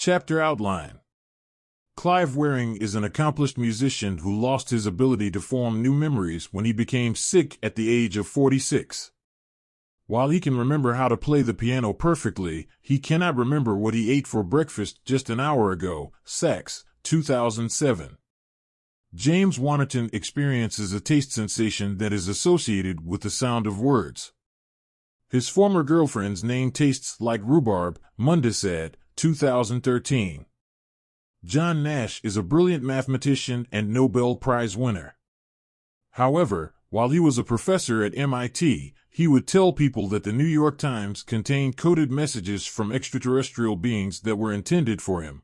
Chapter Outline. Clive Wearing is an accomplished musician who lost his ability to form new memories when he became sick at the age of 46. While he can remember how to play the piano perfectly, he cannot remember what he ate for breakfast just an hour ago. Sachs, 2007. James Wannerton experiences a taste sensation that is associated with the sound of words. His former girlfriend's name tastes like rhubarb, Mundisad, 2013. John Nash is a brilliant mathematician and Nobel Prize winner. However, while he was a professor at MIT, he would tell people that the New York Times contained coded messages from extraterrestrial beings that were intended for him.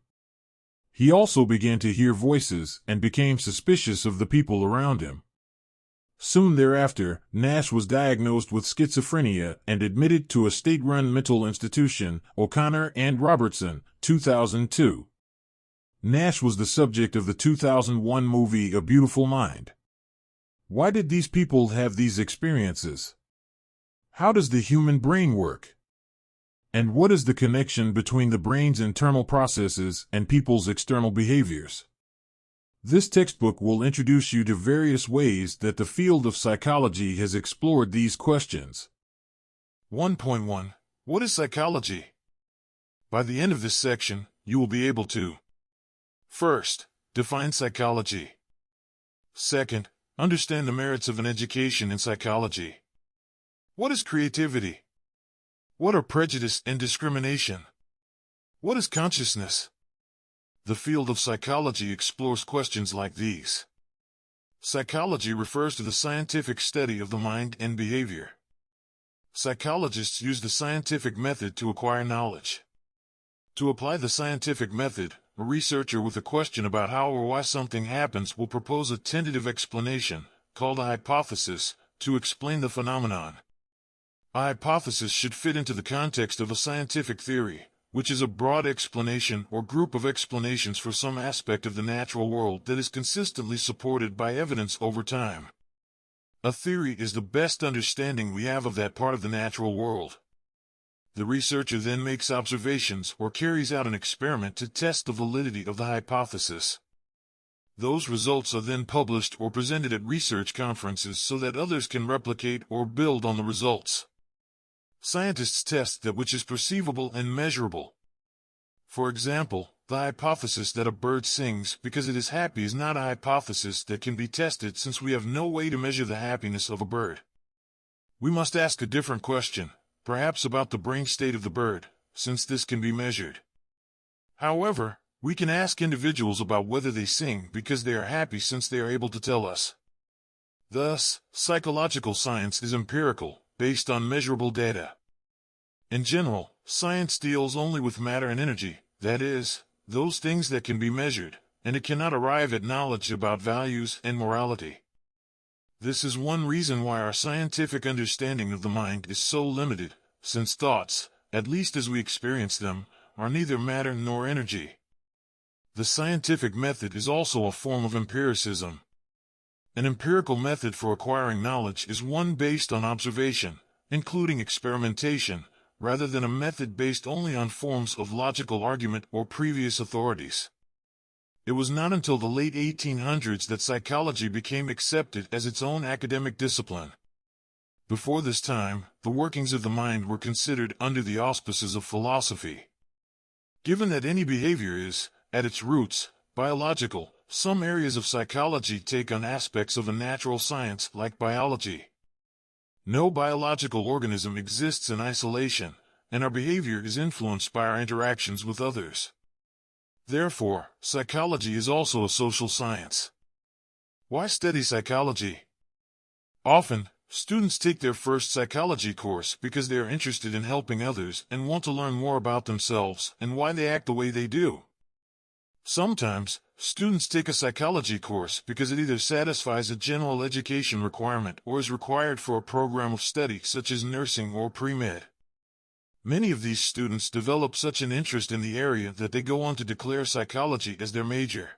He also began to hear voices and became suspicious of the people around him. Soon thereafter, Nash was diagnosed with schizophrenia and admitted to a state-run mental institution. O'Connor and Robertson, 2002. Nash was the subject of the 2001 movie A Beautiful Mind. Why did these people have these experiences? How does the human brain work? And what is the connection between the brain's internal processes and people's external behaviors? This textbook will introduce you to various ways that the field of psychology has explored these questions. 1.1. What is psychology? By the end of this section, you will be able to: first, define psychology. Second, understand the merits of an education in psychology. What is creativity? What are prejudice and discrimination? What is consciousness? The field of psychology explores questions like these. Psychology refers to the scientific study of the mind and behavior. Psychologists use the scientific method to acquire knowledge. To apply the scientific method, a researcher with a question about how or why something happens will propose a tentative explanation, called a hypothesis, to explain the phenomenon. A hypothesis should fit into the context of a scientific theory, which is a broad explanation or group of explanations for some aspect of the natural world that is consistently supported by evidence over time. A theory is the best understanding we have of that part of the natural world. The researcher then makes observations or carries out an experiment to test the validity of the hypothesis. Those results are then published or presented at research conferences so that others can replicate or build on the results. Scientists test that which is perceivable and measurable. For example, the hypothesis that a bird sings because it is happy is not a hypothesis that can be tested since we have no way to measure the happiness of a bird. We must ask a different question, perhaps about the brain state of the bird, since this can be measured. However, we can ask individuals about whether they sing because they are happy since they are able to tell us. Thus, psychological science is empirical, based on measurable data. In general, science deals only with matter and energy, that is, those things that can be measured, and it cannot arrive at knowledge about values and morality. This is one reason why our scientific understanding of the mind is so limited, since thoughts, at least as we experience them, are neither matter nor energy. The scientific method is also a form of empiricism. An empirical method for acquiring knowledge is one based on observation, including experimentation, rather than a method based only on forms of logical argument or previous authorities. It was not until the late 1800s that psychology became accepted as its own academic discipline. Before this time, the workings of the mind were considered under the auspices of philosophy. Given that any behavior is, at its roots, biological, some areas of psychology take on aspects of a natural science like biology. No biological organism exists in isolation, and our behavior is influenced by our interactions with others. Therefore, psychology is also a social science. Why study psychology? Often, students take their first psychology course because they are interested in helping others and want to learn more about themselves and why they act the way they do. Sometimes, students take a psychology course because it either satisfies a general education requirement or is required for a program of study such as nursing or pre-med. Many of these students develop such an interest in the area that they go on to declare psychology as their major.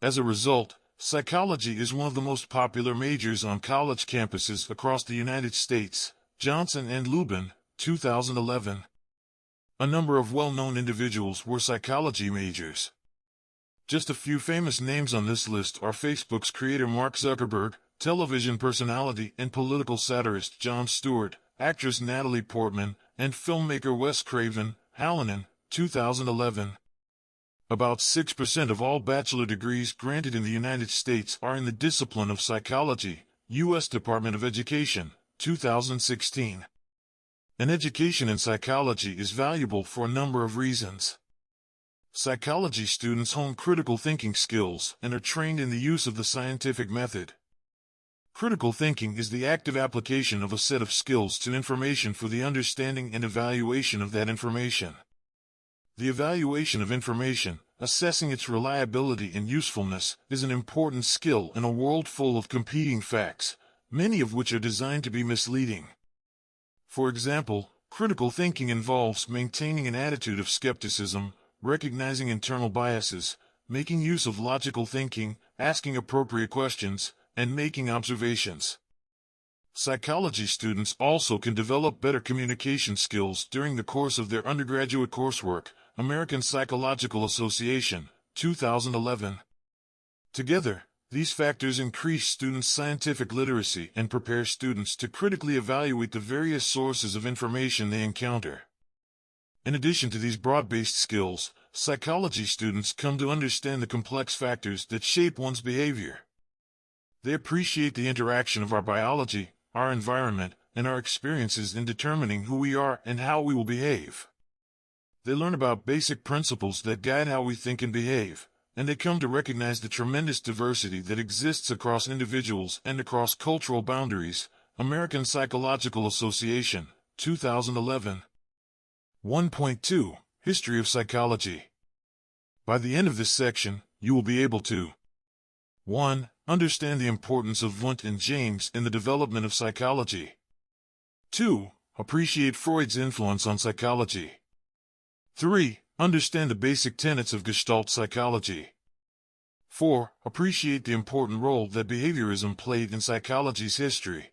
As a result, psychology is one of the most popular majors on college campuses across the United States. Johnson and Lubin, 2011. A number of well-known individuals were psychology majors. Just a few famous names on this list are Facebook's creator Mark Zuckerberg, television personality and political satirist Jon Stewart, actress Natalie Portman, and filmmaker Wes Craven, Hallinan, 2011. About 6% of all bachelor degrees granted in the United States are in the discipline of psychology, U.S. Department of Education, 2016. An education in psychology is valuable for a number of reasons. Psychology students hone critical thinking skills and are trained in the use of the scientific method. Critical thinking is the active application of a set of skills to information for the understanding and evaluation of that information. The evaluation of information, assessing its reliability and usefulness, is an important skill in a world full of competing facts, many of which are designed to be misleading. For example, critical thinking involves maintaining an attitude of skepticism, recognizing internal biases, making use of logical thinking, asking appropriate questions, and making observations. Psychology students also can develop better communication skills during the course of their undergraduate coursework, American Psychological Association, 2011. Together, these factors increase students' scientific literacy and prepare students to critically evaluate the various sources of information they encounter. In addition to these broad-based skills, psychology students come to understand the complex factors that shape one's behavior. They appreciate the interaction of our biology, our environment, and our experiences in determining who we are and how we will behave. They learn about basic principles that guide how we think and behave, and they come to recognize the tremendous diversity that exists across individuals and across cultural boundaries. American Psychological Association, 2011. 1.2 History of Psychology. By the end of this section, you will be able to 1. Understand the importance of Wundt and James in the development of psychology. 2. Appreciate Freud's influence on psychology. 3. Understand the basic tenets of Gestalt psychology. 4. Appreciate the important role that behaviorism played in psychology's history.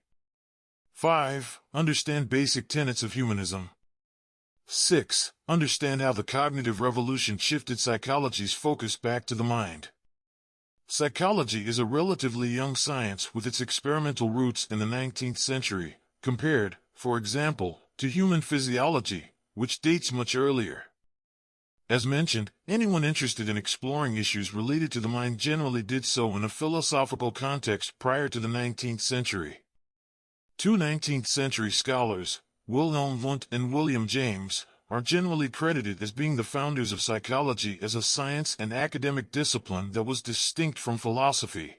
5. Understand basic tenets of humanism. 6. Understand how the cognitive revolution shifted psychology's focus back to the mind. Psychology is a relatively young science with its experimental roots in the 19th century, compared, for example, to human physiology, which dates much earlier. As mentioned, anyone interested in exploring issues related to the mind generally did so in a philosophical context prior to the 19th century. Two 19th century scholars, Wilhelm Wundt and William James, are generally credited as being the founders of psychology as a science and academic discipline that was distinct from philosophy.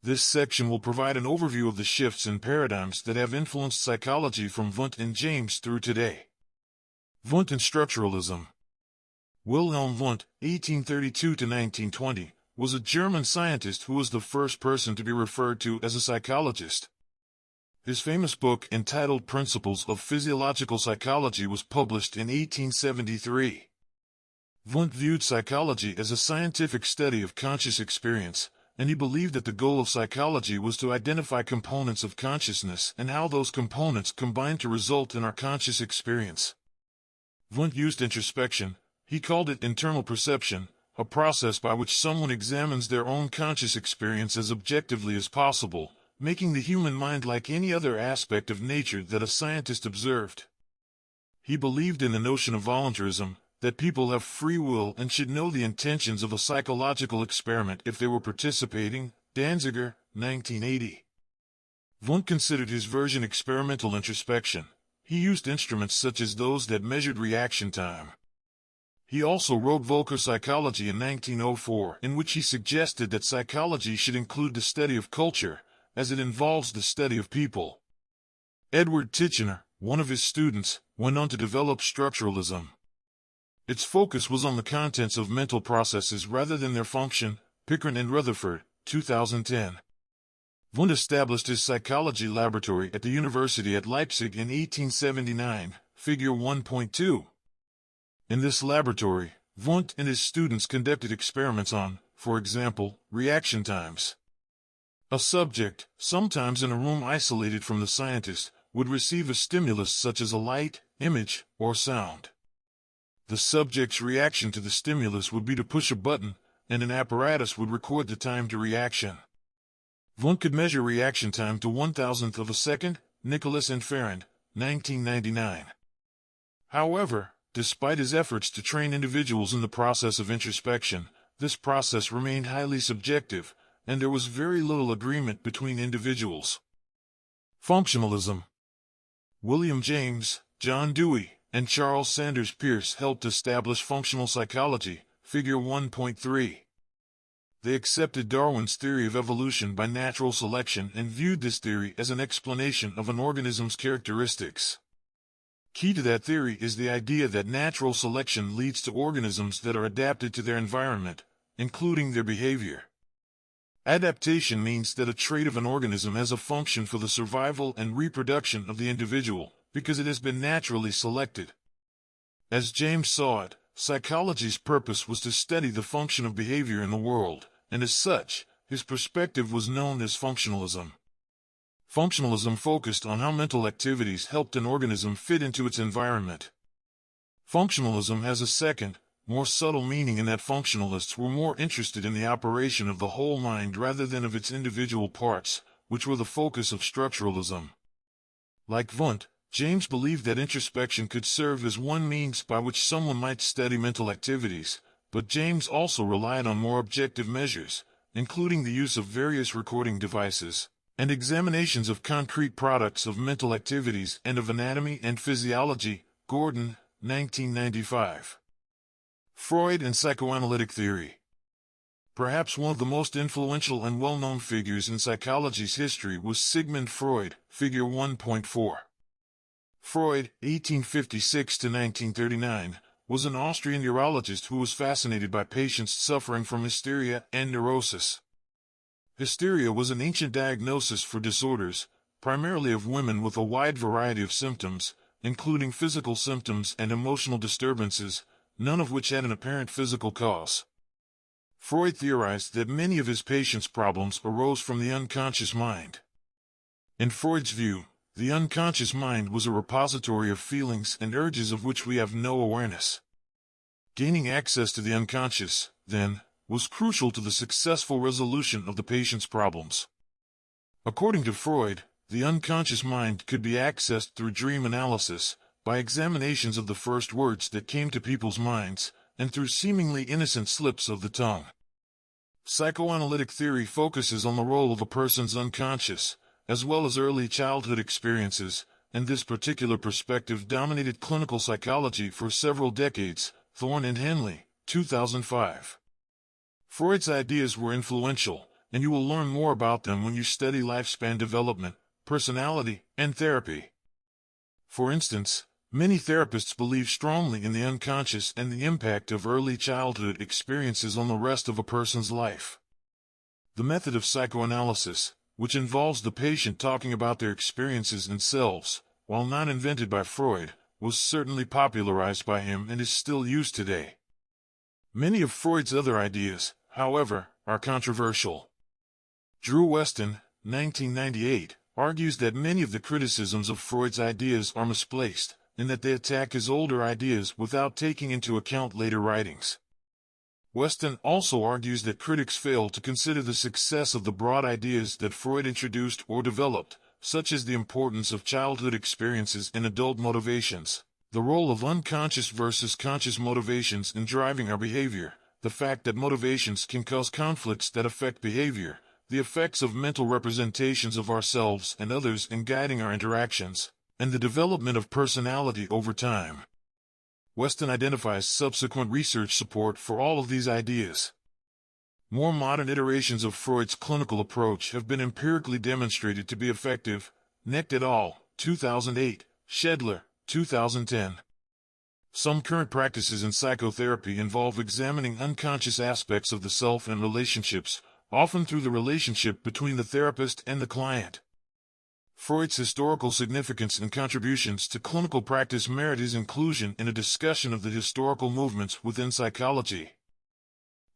This section will provide an overview of the shifts and paradigms that have influenced psychology from Wundt and James through today. Wundt and Structuralism. Wilhelm Wundt, 1832–1920, was a German scientist who was the first person to be referred to as a psychologist. His famous book entitled Principles of Physiological Psychology was published in 1873. Wundt viewed psychology as a scientific study of conscious experience, and he believed that the goal of psychology was to identify components of consciousness and how those components combine to result in our conscious experience. Wundt used introspection. He called it internal perception, a process by which someone examines their own conscious experience as objectively as possible, making the human mind like any other aspect of nature that a scientist observed. He believed in the notion of voluntarism, that people have free will and should know the intentions of a psychological experiment if they were participating. Danziger, 1980. Wundt considered his version experimental introspection. He used instruments such as those that measured reaction time. He also wrote Volker Psychology in 1904, in which he suggested that psychology should include the study of culture, as it involves the study of people. Edward Titchener, one of his students, went on to develop structuralism. Its focus was on the contents of mental processes rather than their function. Pickering and Rutherford, 2010. Wundt established his psychology laboratory at the University at Leipzig in 1879, Figure 1.2. In this laboratory, Wundt and his students conducted experiments on, for example, reaction times. A subject, sometimes in a room isolated from the scientist, would receive a stimulus such as a light, image, or sound. The subject's reaction to the stimulus would be to push a button, and an apparatus would record the time to reaction. Wundt could measure reaction time to 1,000th of a second, Nicholas and Ferrand, 1999. However, despite his efforts to train individuals in the process of introspection, this process remained highly subjective, and there was very little agreement between individuals. Functionalism. William James, John Dewey, and Charles Sanders Peirce helped establish functional psychology, Figure 1.3. They accepted Darwin's theory of evolution by natural selection and viewed this theory as an explanation of an organism's characteristics. Key to that theory is the idea that natural selection leads to organisms that are adapted to their environment, including their behavior. Adaptation means that a trait of an organism has a function for the survival and reproduction of the individual, because it has been naturally selected. As James saw it, psychology's purpose was to study the function of behavior in the world, and as such, his perspective was known as functionalism. Functionalism focused on how mental activities helped an organism fit into its environment. Functionalism has a second, more subtle meaning in that functionalists were more interested in the operation of the whole mind rather than of its individual parts, which were the focus of structuralism. Like Wundt, James believed that introspection could serve as one means by which someone might study mental activities, but James also relied on more objective measures, including the use of various recording devices, and examinations of concrete products of mental activities and of anatomy and physiology, Gordon, 1995. Freud and Psychoanalytic Theory. Perhaps one of the most influential and well-known figures in psychology's history was Sigmund Freud, Figure 1.4. Freud, 1856–1939, was an Austrian urologist who was fascinated by patients suffering from hysteria and neurosis. Hysteria was an ancient diagnosis for disorders, primarily of women, with a wide variety of symptoms, including physical symptoms and emotional disturbances, none of which had an apparent physical cause. Freud theorized that many of his patients' problems arose from the unconscious mind. In Freud's view, the unconscious mind was a repository of feelings and urges of which we have no awareness. Gaining access to the unconscious, then, was crucial to the successful resolution of the patient's problems. According to Freud, the unconscious mind could be accessed through dream analysis, by examinations of the first words that came to people's minds, and through seemingly innocent slips of the tongue. Psychoanalytic theory focuses on the role of a person's unconscious, as well as early childhood experiences, and this particular perspective dominated clinical psychology for several decades. Thorne and Henley, 2005. Freud's ideas were influential, and you will learn more about them when you study lifespan development, personality, and therapy. For instance, many therapists believe strongly in the unconscious and the impact of early childhood experiences on the rest of a person's life. The method of psychoanalysis, which involves the patient talking about their experiences and selves, while not invented by Freud, was certainly popularized by him and is still used today. Many of Freud's other ideas, however, are controversial. Drew Weston, 1998, argues that many of the criticisms of Freud's ideas are misplaced, and that they attack his older ideas without taking into account later writings. Weston also argues that critics fail to consider the success of the broad ideas that Freud introduced or developed, such as the importance of childhood experiences in adult motivations, the role of unconscious versus conscious motivations in driving our behavior, the fact that motivations can cause conflicts that affect behavior, the effects of mental representations of ourselves and others in guiding our interactions, and the development of personality over time. Weston identifies subsequent research support for all of these ideas. More modern iterations of Freud's clinical approach have been empirically demonstrated to be effective. Knecht et al., 2008, Schedler, 2010. Some current practices in psychotherapy involve examining unconscious aspects of the self and relationships, often through the relationship between the therapist and the client. Freud's historical significance and contributions to clinical practice merit his inclusion in a discussion of the historical movements within psychology.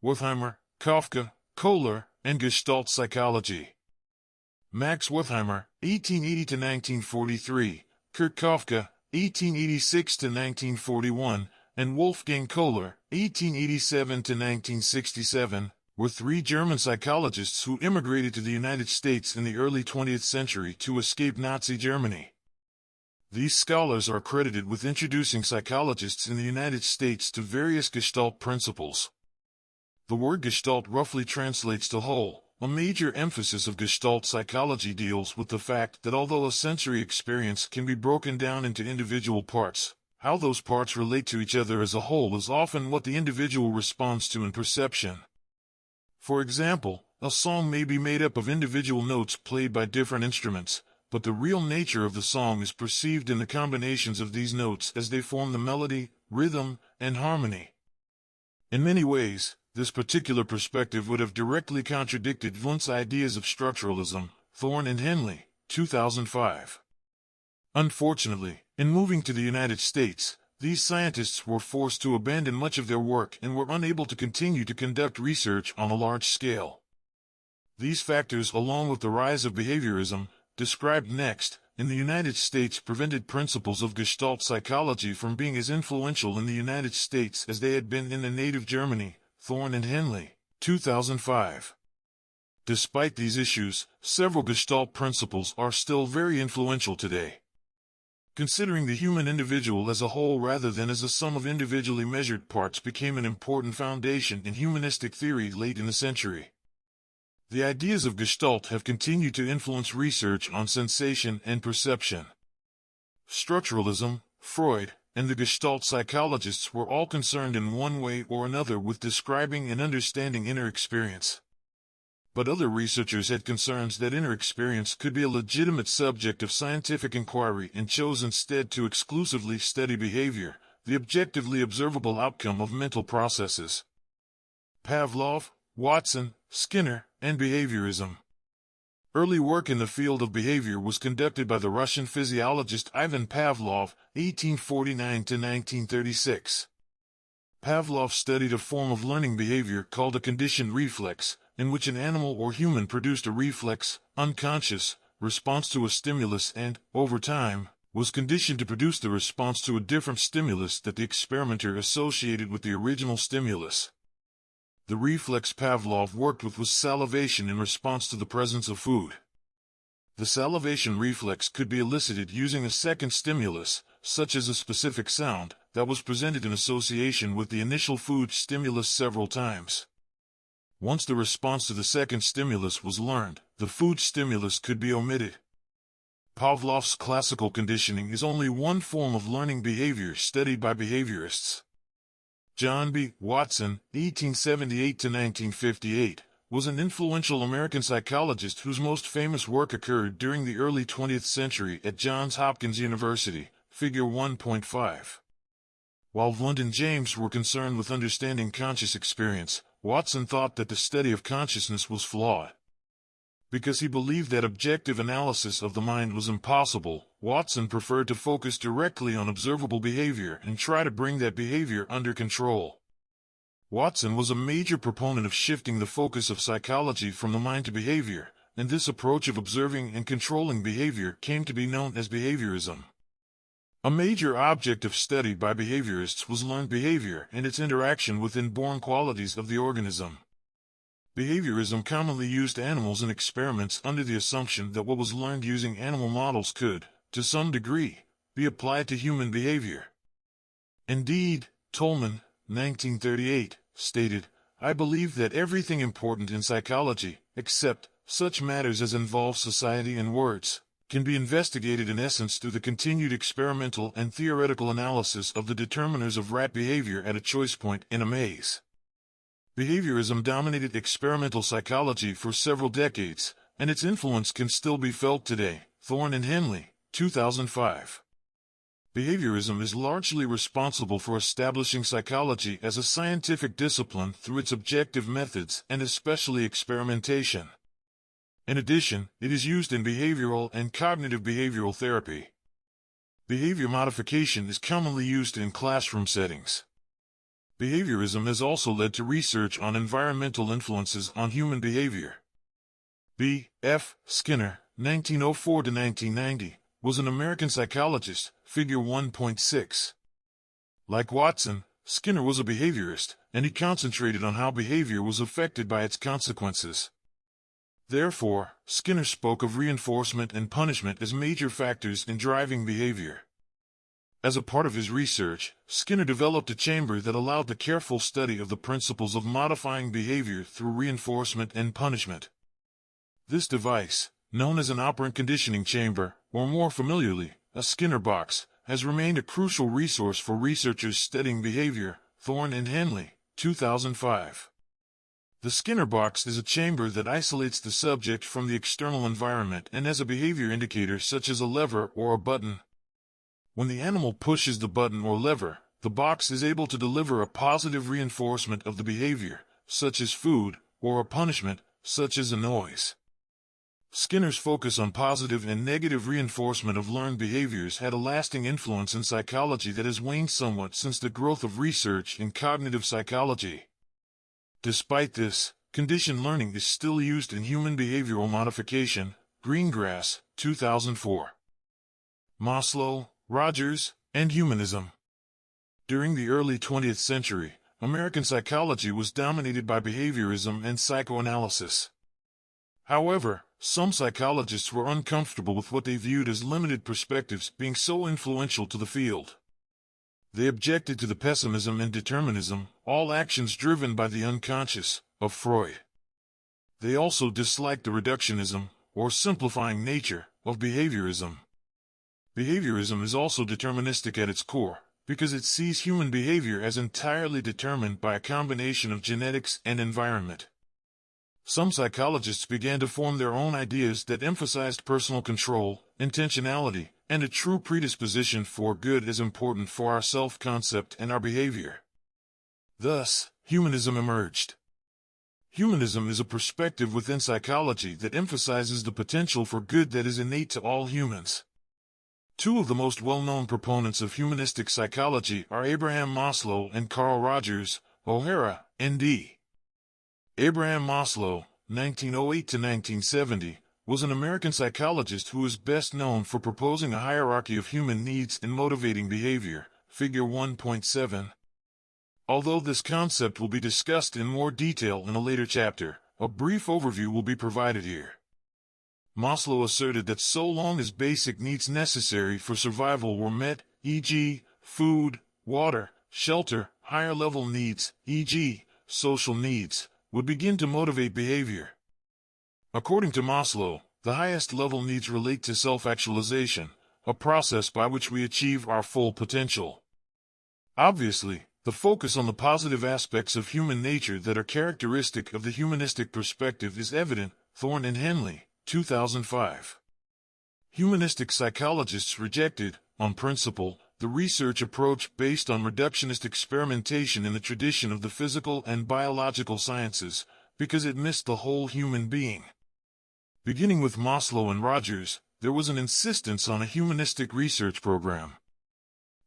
Wertheimer, Koffka, Köhler, and Gestalt psychology. Max Wertheimer, 1880–1943, Kurt Koffka, 1886–1941, and Wolfgang Köhler, 1887 to 1967, were three German psychologists who immigrated to the United States in the early 20th century to escape Nazi Germany. These scholars are credited with introducing psychologists in the United States to various Gestalt principles. The word Gestalt roughly translates to whole. A major emphasis of Gestalt psychology deals with the fact that although a sensory experience can be broken down into individual parts, how those parts relate to each other as a whole is often what the individual responds to in perception. For example, a song may be made up of individual notes played by different instruments, but the real nature of the song is perceived in the combinations of these notes as they form the melody, rhythm, and harmony. In many ways, this particular perspective would have directly contradicted Wundt's ideas of structuralism, Thorne and Henley, 2005. Unfortunately, in moving to the United States, these scientists were forced to abandon much of their work and were unable to continue to conduct research on a large scale. These factors, along with the rise of behaviorism, described next, in the United States, prevented principles of Gestalt psychology from being as influential in the United States as they had been in the native Germany, Thorne and Henley, 2005. Despite these issues, several Gestalt principles are still very influential today. Considering the human individual as a whole rather than as a sum of individually measured parts became an important foundation in humanistic theory late in the century. The ideas of Gestalt have continued to influence research on sensation and perception. Structuralism, Freud, and the Gestalt psychologists were all concerned in one way or another with describing and understanding inner experience. But other researchers had concerns that inner experience could be a legitimate subject of scientific inquiry and chose instead to exclusively study behavior, the objectively observable outcome of mental processes. Pavlov, Watson, Skinner, and Behaviorism. Early work in the field of behavior was conducted by the Russian physiologist Ivan Pavlov, 1849 to 1936. Pavlov studied a form of learning behavior called a conditioned reflex, in which an animal or human produced a reflex, unconscious, response to a stimulus and, over time, was conditioned to produce the response to a different stimulus that the experimenter associated with the original stimulus. The reflex Pavlov worked with was salivation in response to the presence of food. The salivation reflex could be elicited using a second stimulus, such as a specific sound, that was presented in association with the initial food stimulus several times. Once the response to the second stimulus was learned, the food stimulus could be omitted. Pavlov's classical conditioning is only one form of learning behavior studied by behaviorists. John B. Watson, 1878 to 1958, was an influential American psychologist whose most famous work occurred during the early 20th century at Johns Hopkins University, Figure 1.5. While Wundt and James were concerned with understanding conscious experience, Watson thought that the study of consciousness was flawed. Because he believed that objective analysis of the mind was impossible, Watson preferred to focus directly on observable behavior and try to bring that behavior under control. Watson was a major proponent of shifting the focus of psychology from the mind to behavior, and this approach of observing and controlling behavior came to be known as behaviorism. A major object of study by behaviorists was learned behavior and its interaction with inborn qualities of the organism. Behaviorism commonly used animals in experiments under the assumption that what was learned using animal models could, to some degree, be applied to human behavior. Indeed, Tolman, 1938, stated, "I believe that everything important in psychology, except such matters as involve society and words, can be investigated in essence through the continued experimental and theoretical analysis of the determiners of rat behavior at a choice point in a maze." Behaviorism dominated experimental psychology for several decades, and its influence can still be felt today. Thorne and Henley, 2005. Behaviorism is largely responsible for establishing psychology as a scientific discipline through its objective methods and especially experimentation. In addition, it is used in behavioral and cognitive behavioral therapy. Behavior modification is commonly used in classroom settings. Behaviorism has also led to research on environmental influences on human behavior. B. F. Skinner, 1904 to 1990, was an American psychologist, Figure 1.6. Like Watson, Skinner was a behaviorist, and he concentrated on how behavior was affected by its consequences. Therefore, Skinner spoke of reinforcement and punishment as major factors in driving behavior. As a part of his research, Skinner developed a chamber that allowed the careful study of the principles of modifying behavior through reinforcement and punishment. This device, known as an operant conditioning chamber, or more familiarly, a Skinner box, has remained a crucial resource for researchers studying behavior. Thorne and Henley, 2005. The Skinner box is a chamber that isolates the subject from the external environment and has a behavior indicator such as a lever or a button. When the animal pushes the button or lever, the box is able to deliver a positive reinforcement of the behavior, such as food, or a punishment, such as a noise. Skinner's focus on positive and negative reinforcement of learned behaviors had a lasting influence in psychology that has waned somewhat since the growth of research in cognitive psychology. Despite this, conditioned learning is still used in human behavioral modification. Greengrass, 2004. Maslow, Rogers, and Humanism. During the early 20th century, American psychology was dominated by behaviorism and psychoanalysis. However, some psychologists were uncomfortable with what they viewed as limited perspectives being so influential to the field. They objected to the pessimism and determinism, all actions driven by the unconscious, of Freud. They also disliked the reductionism, or simplifying nature, of behaviorism. Behaviorism is also deterministic at its core, because it sees human behavior as entirely determined by a combination of genetics and environment. Some psychologists began to form their own ideas that emphasized personal control, intentionality, and a true predisposition for good as important for our self-concept and our behavior. Thus, humanism emerged. Humanism is a perspective within psychology that emphasizes the potential for good that is innate to all humans. Two of the most well-known proponents of humanistic psychology are Abraham Maslow and Carl Rogers, O'Hara, N.D. Abraham Maslow, 1908–1970, was an American psychologist who is best known for proposing a hierarchy of human needs in motivating behavior, Figure 1.7. Although this concept will be discussed in more detail in a later chapter, a brief overview will be provided here. Maslow asserted that so long as basic needs necessary for survival were met, e.g., food, water, shelter, higher-level needs, e.g., social needs, would begin to motivate behavior. According to Maslow, the highest-level needs relate to self-actualization, a process by which we achieve our full potential. Obviously, the focus on the positive aspects of human nature that are characteristic of the humanistic perspective is evident. Thorne and Henley, 2005. Humanistic psychologists rejected, on principle, the research approach based on reductionist experimentation in the tradition of the physical and biological sciences, because it missed the whole human being. Beginning with Maslow and Rogers, there was an insistence on a humanistic research program.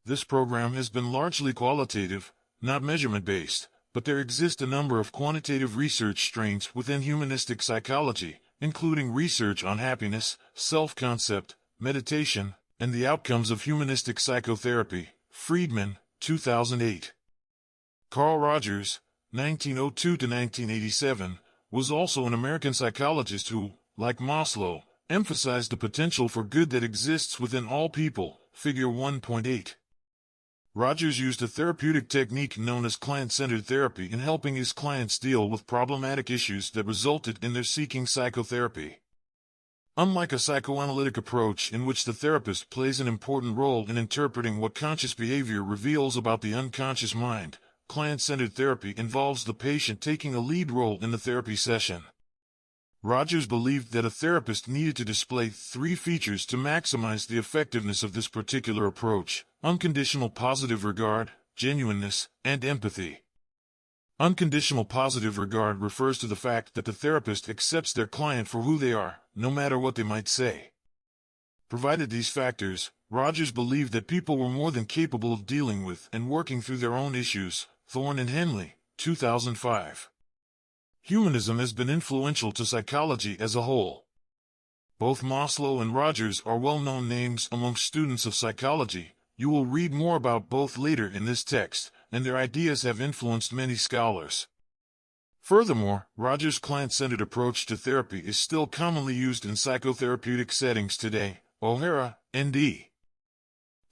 This program has been largely qualitative, not measurement-based, but there exist a number of quantitative research strains within humanistic psychology, including research on happiness, self-concept, meditation, and the outcomes of humanistic psychotherapy. Friedman, 2008. Carl Rogers, 1902–1987, was also an American psychologist who, like Maslow, emphasized the potential for good that exists within all people. Figure 1.8. Rogers used a therapeutic technique known as client-centered therapy in helping his clients deal with problematic issues that resulted in their seeking psychotherapy. Unlike a psychoanalytic approach in which the therapist plays an important role in interpreting what conscious behavior reveals about the unconscious mind, client-centered therapy involves the patient taking a lead role in the therapy session. Rogers believed that a therapist needed to display three features to maximize the effectiveness of this particular approach: unconditional positive regard, genuineness, and empathy. Unconditional positive regard refers to the fact that the therapist accepts their client for who they are, no matter what they might say. Provided these factors, Rogers believed that people were more than capable of dealing with and working through their own issues. Thorne and Henley, 2005. Humanism has been influential to psychology as a whole. Both Maslow and Rogers are well-known names among students of psychology, You will read more about both later in this text, and their ideas have influenced many scholars. Furthermore, Rogers' client-centered approach to therapy is still commonly used in psychotherapeutic settings today. O'Hara, N.D.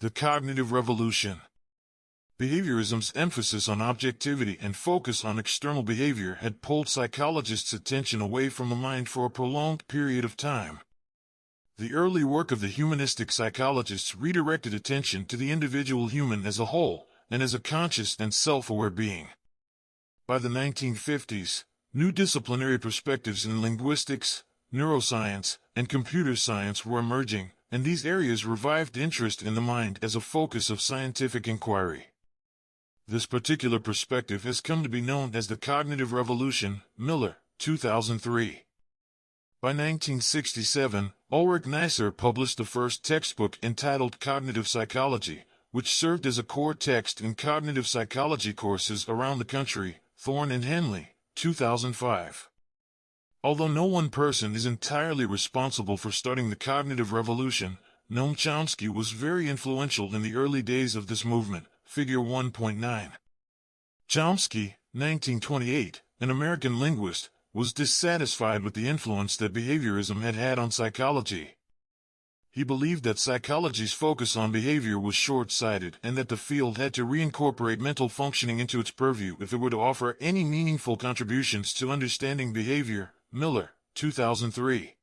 The Cognitive Revolution. Behaviorism's emphasis on objectivity and focus on external behavior had pulled psychologists' attention away from the mind for a prolonged period of time. The early work of the humanistic psychologists redirected attention to the individual human as a whole, and as a conscious and self-aware being. By the 1950s, new disciplinary perspectives in linguistics, neuroscience, and computer science were emerging, and these areas revived interest in the mind as a focus of scientific inquiry. This particular perspective has come to be known as the Cognitive Revolution. Miller, 2003. By 1967, Ulrich Neisser published the first textbook entitled Cognitive Psychology, which served as a core text in cognitive psychology courses around the country. Thorne and Henley, 2005. Although no one person is entirely responsible for starting the cognitive revolution, Noam Chomsky was very influential in the early days of this movement. Figure 1.9. Chomsky, 1928, an American linguist, was dissatisfied with the influence that behaviorism had had on psychology. He believed that psychology's focus on behavior was short-sighted and that the field had to reincorporate mental functioning into its purview if it were to offer any meaningful contributions to understanding behavior. Miller, 2003.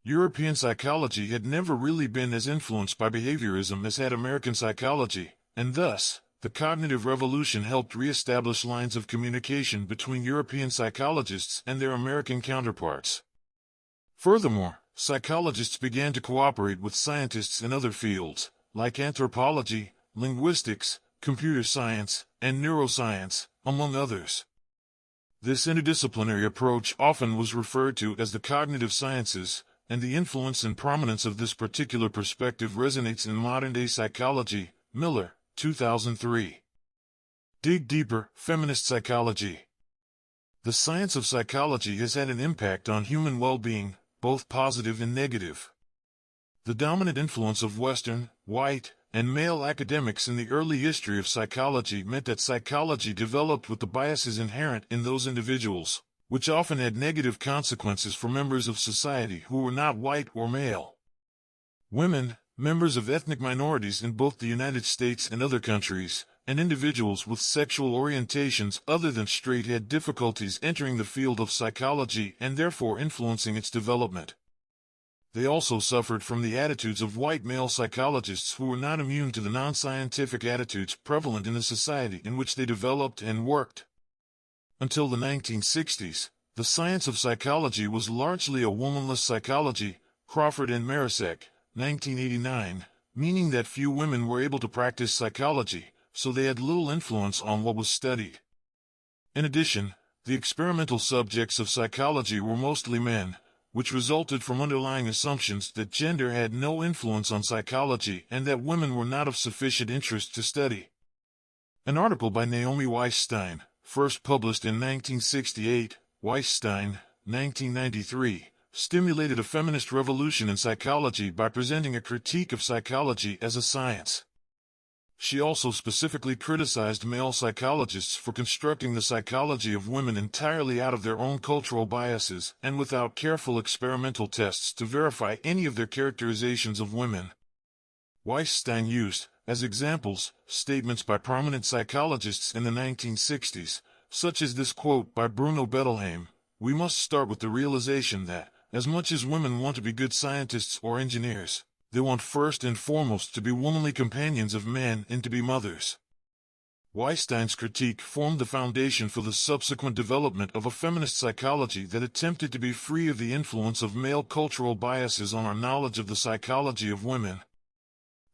European psychology had never really been as influenced by behaviorism as had American psychology, and thus, the cognitive revolution helped re-establish lines of communication between European psychologists and their American counterparts. Furthermore, psychologists began to cooperate with scientists in other fields, like anthropology, linguistics, computer science, and neuroscience, among others. This interdisciplinary approach often was referred to as the cognitive sciences, and the influence and prominence of this particular perspective resonates in modern-day psychology. Miller, 2003. Dig deeper, feminist psychology. The science of psychology has had an impact on human well-being, both positive and negative. The dominant influence of Western, white, and male academics in the early history of psychology meant that psychology developed with the biases inherent in those individuals, which often had negative consequences for members of society who were not white or male. Women, members of ethnic minorities in both the United States and other countries, and individuals with sexual orientations other than straight had difficulties entering the field of psychology and therefore influencing its development. They also suffered from the attitudes of white male psychologists who were not immune to the non-scientific attitudes prevalent in the society in which they developed and worked. Until the 1960s, the science of psychology was largely a womanless psychology. Crawford and Marisek, 1989, meaning that few women were able to practice psychology, so they had little influence on what was studied. In addition, the experimental subjects of psychology were mostly men, which resulted from underlying assumptions that gender had no influence on psychology and that women were not of sufficient interest to study. An article by Naomi Weisstein, first published in 1968, Weisstein, 1993, stimulated a feminist revolution in psychology by presenting a critique of psychology as a science. She also specifically criticized male psychologists for constructing the psychology of women entirely out of their own cultural biases and without careful experimental tests to verify any of their characterizations of women. Weisstein used, as examples, statements by prominent psychologists in the 1960s, such as this quote by Bruno Bettelheim: "We must start with the realization that, as much as women want to be good scientists or engineers, they want first and foremost to be womanly companions of men and to be mothers." Weisstein's critique formed the foundation for the subsequent development of a feminist psychology that attempted to be free of the influence of male cultural biases on our knowledge of the psychology of women.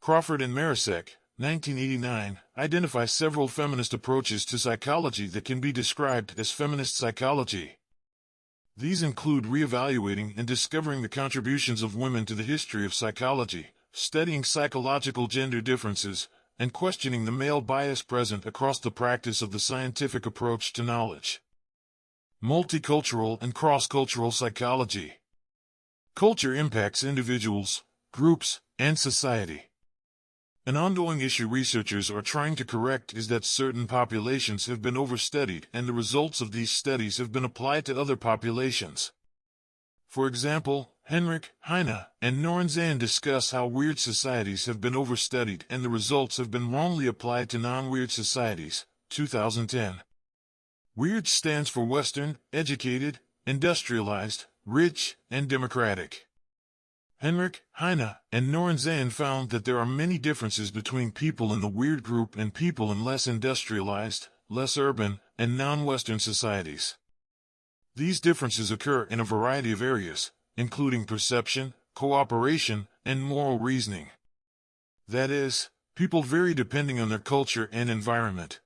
Crawford and Marisek, 1989, identify several feminist approaches to psychology that can be described as feminist psychology. These include reevaluating and discovering the contributions of women to the history of psychology, studying psychological gender differences, and questioning the male bias present across the practice of the scientific approach to knowledge. Multicultural and cross-cultural psychology. Culture impacts individuals, groups, and society. An ongoing issue researchers are trying to correct is that certain populations have been overstudied and the results of these studies have been applied to other populations. For example, Henrik, Heine, and Norenzain discuss how weird societies have been overstudied and the results have been wrongly applied to non-weird societies, 2010. Weird stands for Western, educated, industrialized, rich, and democratic. Henrik, Heine, and Norenzain found that there are many differences between people in the weird group and people in less industrialized, less urban, and non-Western societies. These differences occur in a variety of areas, including perception, cooperation, and moral reasoning. That is, people vary depending on their culture and environment.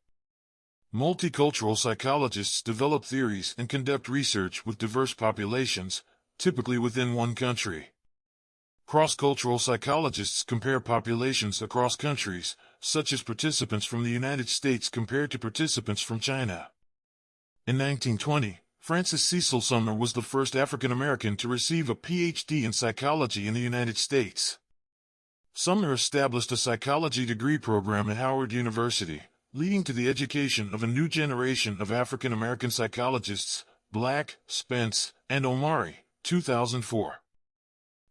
Multicultural psychologists develop theories and conduct research with diverse populations, typically within one country. Cross-cultural psychologists compare populations across countries, such as participants from the United States compared to participants from China. In 1920, Francis Cecil Sumner was the first African American to receive a PhD in psychology in the United States. Sumner established a psychology degree program at Howard University, leading to the education of a new generation of African American psychologists, Black, Spence, and Omari, 2004.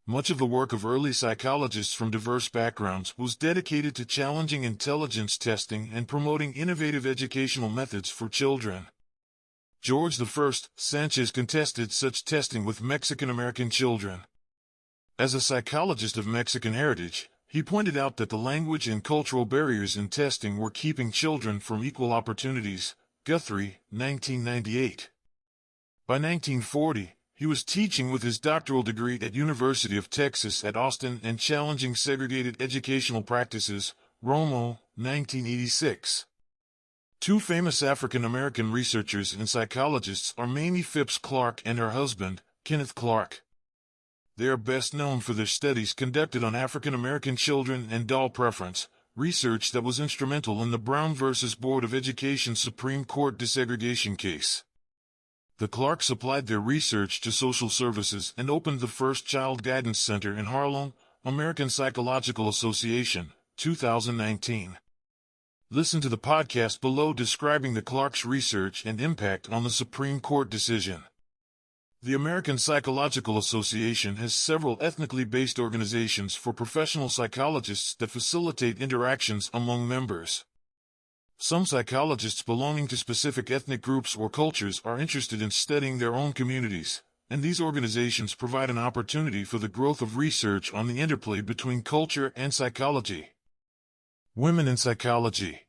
Much of the work of early psychologists from diverse backgrounds was dedicated to challenging intelligence testing and promoting innovative educational methods for children. George I. Sanchez contested such testing with Mexican-American children. As a psychologist of Mexican heritage, he pointed out that the language and cultural barriers in testing were keeping children from equal opportunities. Guthrie, 1998. By 1940, he was teaching with his doctoral degree at University of Texas at Austin and challenging segregated educational practices. Romo, 1986. Two famous African-American researchers and psychologists are Mamie Phipps Clark and her husband, Kenneth Clark. They are best known for their studies conducted on African-American children and doll preference, research that was instrumental in the Brown v. Board of Education Supreme Court desegregation case. The Clarks applied their research to social services and opened the first Child Guidance Center in Harlem, American Psychological Association, 2019. Listen to the podcast below describing the Clarks' research and impact on the Supreme Court decision. The American Psychological Association has several ethnically based organizations for professional psychologists that facilitate interactions among members. Some psychologists belonging to specific ethnic groups or cultures are interested in studying their own communities, and these organizations provide an opportunity for the growth of research on the interplay between culture and psychology. Women in psychology.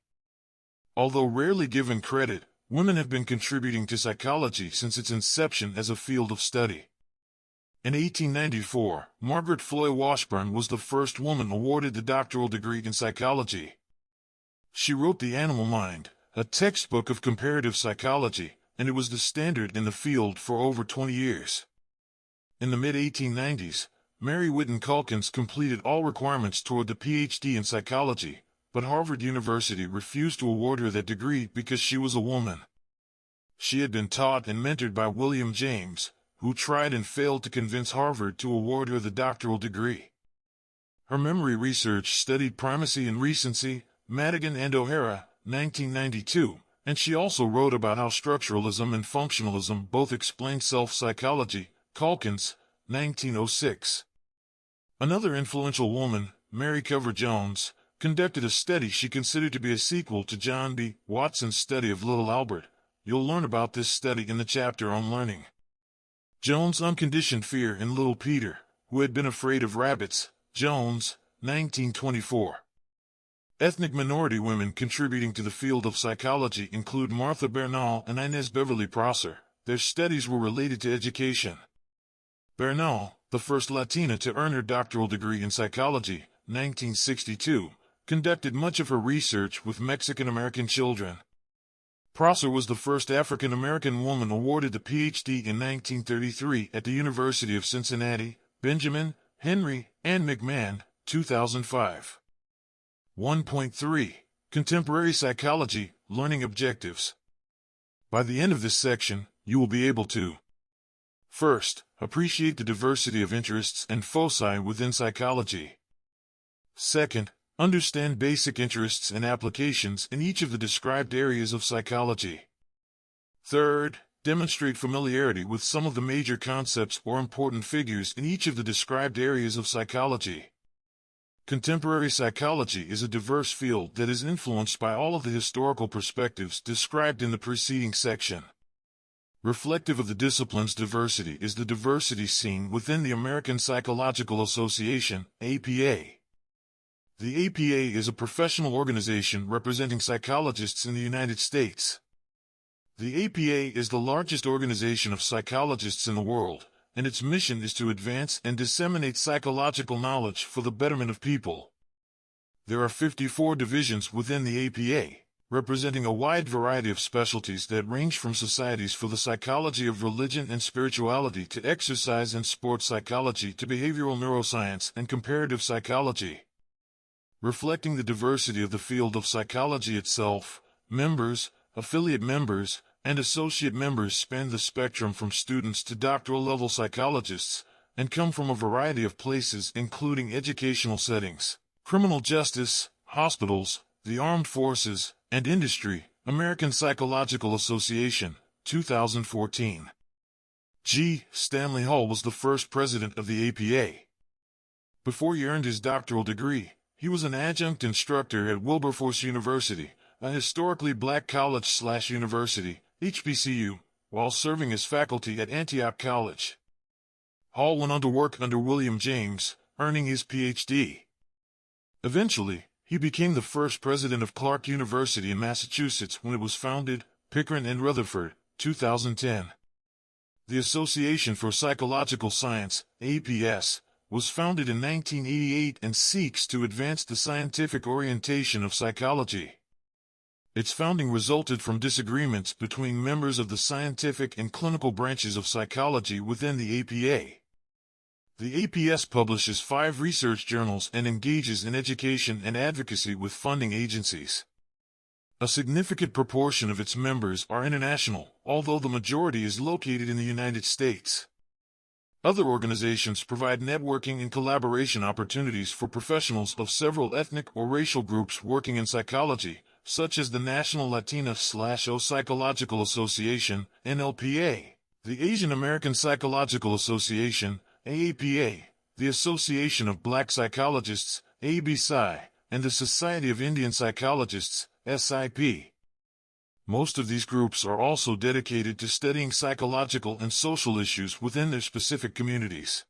Although rarely given credit, women have been contributing to psychology since its inception as a field of study. In 1894, Margaret Floy Washburn was the first woman awarded the doctoral degree in psychology. She wrote The Animal Mind, a textbook of comparative psychology, and it was the standard in the field for over 20 years. In the mid-1890s, Mary Whiton Calkins completed all requirements toward the PhD in psychology, but Harvard University refused to award her that degree because she was a woman. She had been taught and mentored by William James, who tried and failed to convince Harvard to award her the doctoral degree. Her memory research studied primacy and recency, Madigan and O'Hara, 1992, and she also wrote about how structuralism and functionalism both explain self-psychology, Calkins, 1906. Another influential woman, Mary Cover Jones, conducted a study she considered to be a sequel to John B. Watson's study of Little Albert. You'll learn about this study in the chapter on learning. Jones' unconditioned fear in Little Peter, who had been afraid of rabbits, Jones, 1924. Ethnic minority women contributing to the field of psychology include Martha Bernal and Inez Beverly Prosser. Their studies were related to education. Bernal, the first Latina to earn her doctoral degree in psychology, 1962, conducted much of her research with Mexican-American children. Prosser was the first African-American woman awarded the PhD in 1933 at the University of Cincinnati. Benjamin, Henry, and McMahon, 2005. 1.3. Contemporary Psychology, Learning Objectives. By the end of this section, you will be able to: first, appreciate the diversity of interests and foci within psychology. Second, Understand basic interests and applications in each of the described areas of psychology. Third, demonstrate familiarity with some of the major concepts or important figures in each of the described areas of psychology. Contemporary psychology is a diverse field that is influenced by all of the historical perspectives described in the preceding section. Reflective of the discipline's diversity is the diversity seen within the American Psychological Association, APA. The APA is a professional organization representing psychologists in the United States. The APA is the largest organization of psychologists in the world, and its mission is to advance and disseminate psychological knowledge for the betterment of people. There are 54 divisions within the APA, representing a wide variety of specialties that range from societies for the psychology of religion and spirituality to exercise and sports psychology to behavioral neuroscience and comparative psychology. Reflecting the diversity of the field of psychology itself, members, affiliate members, and associate members span the spectrum from students to doctoral-level psychologists, and come from a variety of places including educational settings, criminal justice, hospitals, the armed forces, and industry. American Psychological Association, 2014. G. Stanley Hall was the first president of the APA. Before he earned his doctoral degree, he was an adjunct instructor at Wilberforce University, a historically black college/university, HBCU, while serving as faculty at Antioch College. Hall went on to work under William James, earning his Ph.D. Eventually, he became the first president of Clark University in Massachusetts when it was founded, Pickering and Rutherford, 2010. The Association for Psychological Science, APS, was founded in 1988 and seeks to advance the scientific orientation of psychology. Its founding resulted from disagreements between members of the scientific and clinical branches of psychology within the APA. The APS publishes 5 research journals and engages in education and advocacy with funding agencies. A significant proportion of its members are international, although the majority is located in the United States. Other organizations provide networking and collaboration opportunities for professionals of several ethnic or racial groups working in psychology, such as the National Latina/O Psychological Association, NLPA, the Asian American Psychological Association, AAPA, the Association of Black Psychologists, ABPSI, and the Society of Indian Psychologists, SIP. Most of these groups are also dedicated to studying psychological and social issues within their specific communities.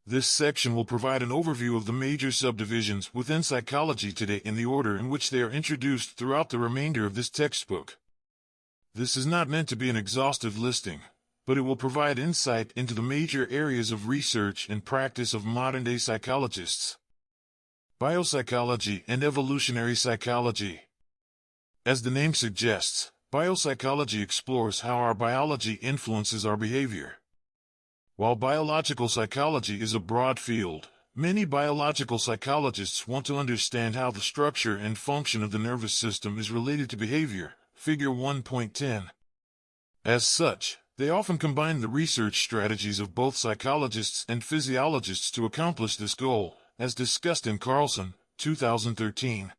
This section will provide an overview of the major subdivisions within psychology today in the order in which they are introduced throughout the remainder of this textbook. This is not meant to be an exhaustive listing, but it will provide insight into the major areas of research and practice of modern-day psychologists. Biopsychology and evolutionary psychology. As the name suggests, biopsychology explores how our biology influences our behavior. While biological psychology is a broad field, many biological psychologists want to understand how the structure and function of the nervous system is related to behavior, Figure 1.10. As such, they often combine the research strategies of both psychologists and physiologists to accomplish this goal, as discussed in Carlson, 2013.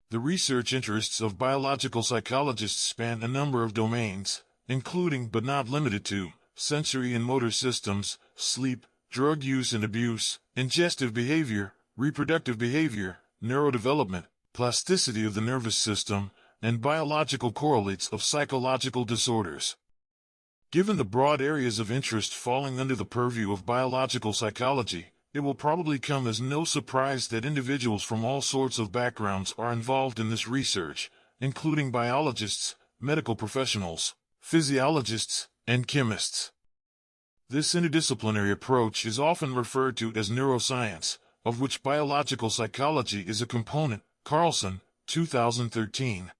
The research interests of biological psychologists span a number of domains, including but not limited to sensory and motor systems, sleep, drug use and abuse, ingestive behavior, reproductive behavior, neurodevelopment, plasticity of the nervous system, and biological correlates of psychological disorders. Given the broad areas of interest falling under the purview of biological psychology, it will probably come as no surprise that individuals from all sorts of backgrounds are involved in this research, including biologists, medical professionals, physiologists, and chemists. This interdisciplinary approach is often referred to as neuroscience, of which biological psychology is a component, Carlson, 2013.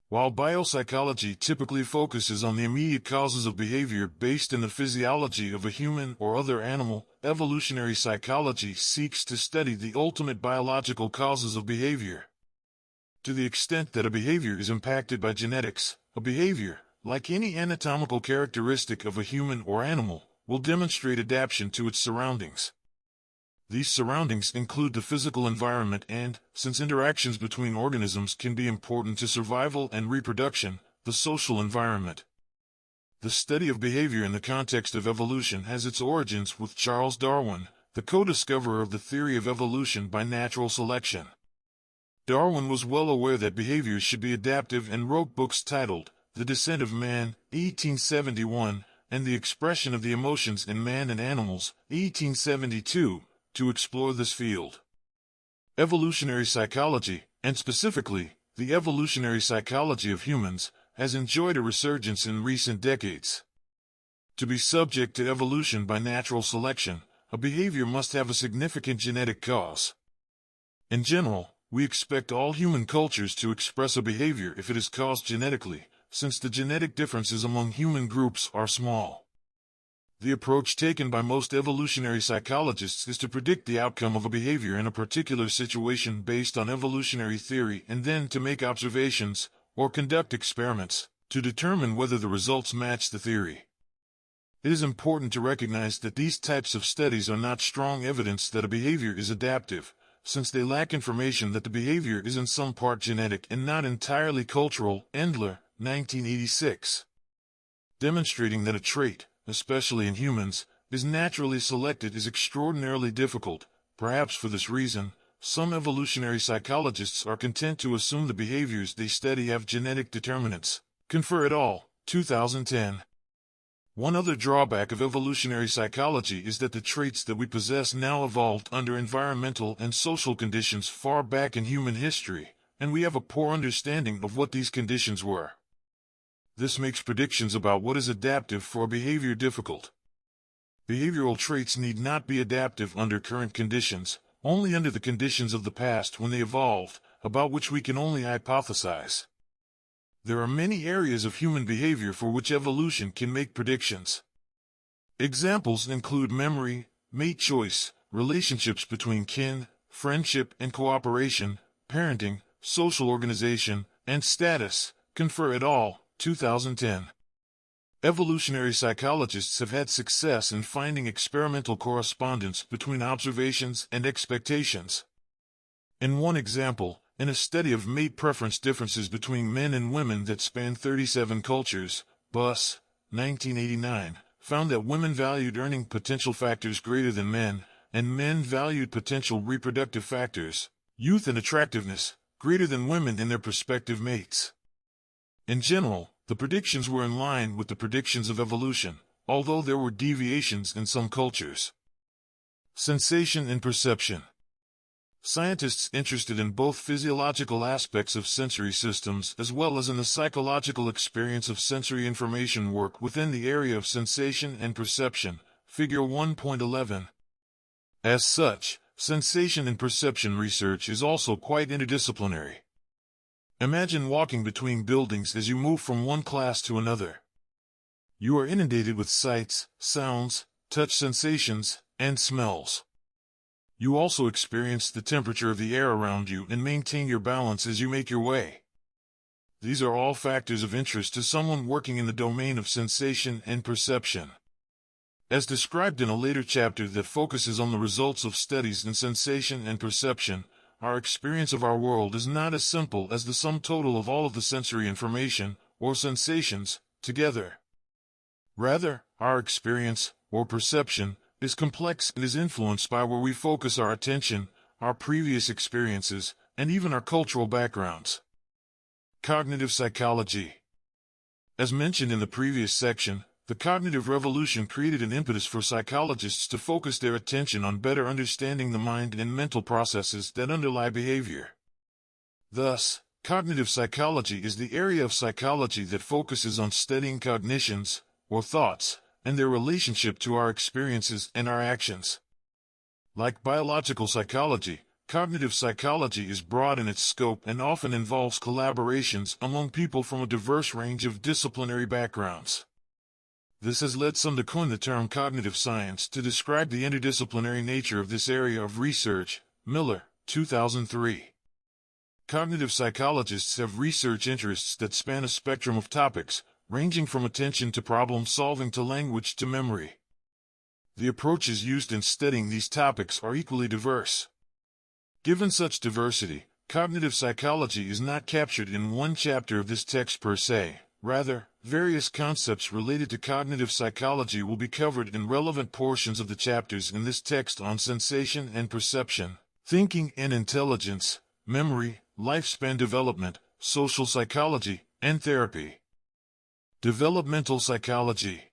While biopsychology typically focuses on the immediate causes of behavior based in the physiology of a human or other animal, evolutionary psychology seeks to study the ultimate biological causes of behavior. To the extent that a behavior is impacted by genetics, a behavior, like any anatomical characteristic of a human or animal, will demonstrate adaptation to its surroundings. These surroundings include the physical environment and, since interactions between organisms can be important to survival and reproduction, the social environment. The study of behavior in the context of evolution has its origins with Charles Darwin, the co-discoverer of the theory of evolution by natural selection. Darwin was well aware that behaviors should be adaptive and wrote books titled The Descent of Man, 1871, and The Expression of the Emotions in Man and Animals, 1872, to explore this field. Evolutionary psychology, and specifically, the evolutionary psychology of humans, has enjoyed a resurgence in recent decades. To be subject to evolution by natural selection, a behavior must have a significant genetic cause. In general, we expect all human cultures to express a behavior if it is caused genetically, since the genetic differences among human groups are small. The approach taken by most evolutionary psychologists is to predict the outcome of a behavior in a particular situation based on evolutionary theory and then to make observations, or conduct experiments, to determine whether the results match the theory. It is important to recognize that these types of studies are not strong evidence that a behavior is adaptive, since they lack information that the behavior is in some part genetic and not entirely cultural. Endler, 1986. Demonstrating that a trait, especially in humans, is naturally selected is extraordinarily difficult. Perhaps for this reason, some evolutionary psychologists are content to assume the behaviors they study have genetic determinants. Köhler et al., 2010. One other drawback of evolutionary psychology is that the traits that we possess now evolved under environmental and social conditions far back in human history, and we have a poor understanding of what these conditions were. This makes predictions about what is adaptive for a behavior difficult. Behavioral traits need not be adaptive under current conditions, only under the conditions of the past when they evolved, about which we can only hypothesize. There are many areas of human behavior for which evolution can make predictions. Examples include memory, mate choice, relationships between kin, friendship and cooperation, parenting, social organization, and status. Köhler et al., 2010. Evolutionary psychologists have had success in finding experimental correspondence between observations and expectations. In one example, in a study of mate preference differences between men and women that spanned 37 cultures, Buss, 1989, found that women valued earning potential factors greater than men, and men valued potential reproductive factors, youth and attractiveness, greater than women in their prospective mates. In general, the predictions were in line with the predictions of evolution, although there were deviations in some cultures. Sensation and perception. Scientists interested in both physiological aspects of sensory systems as well as in the psychological experience of sensory information work within the area of sensation and perception, Figure 1.11. As such, sensation and perception research is also quite interdisciplinary. Imagine walking between buildings as you move from one class to another. You are inundated with sights, sounds, touch sensations, and smells. You also experience the temperature of the air around you and maintain your balance as you make your way. These are all factors of interest to someone working in the domain of sensation and perception. As described in a later chapter that focuses on the results of studies in sensation and perception, our experience of our world is not as simple as the sum total of all of the sensory information, or sensations, together. Rather, our experience, or perception, is complex and is influenced by where we focus our attention, our previous experiences, and even our cultural backgrounds. Cognitive psychology. As mentioned in the previous section, the cognitive revolution created an impetus for psychologists to focus their attention on better understanding the mind and mental processes that underlie behavior. Thus, cognitive psychology is the area of psychology that focuses on studying cognitions, or thoughts, and their relationship to our experiences and our actions. Like biological psychology, cognitive psychology is broad in its scope and often involves collaborations among people from a diverse range of disciplinary backgrounds. This has led some to coin the term cognitive science to describe the interdisciplinary nature of this area of research. Miller, 2003. Cognitive psychologists have research interests that span a spectrum of topics, ranging from attention to problem solving to language to memory. the approaches used in studying these topics are equally diverse. Given such diversity, cognitive psychology is not captured in one chapter of this text per se. Rather, various concepts related to cognitive psychology will be covered in relevant portions of the chapters in this text on sensation and perception, thinking and intelligence, memory, lifespan development, social psychology, and therapy. Developmental psychology.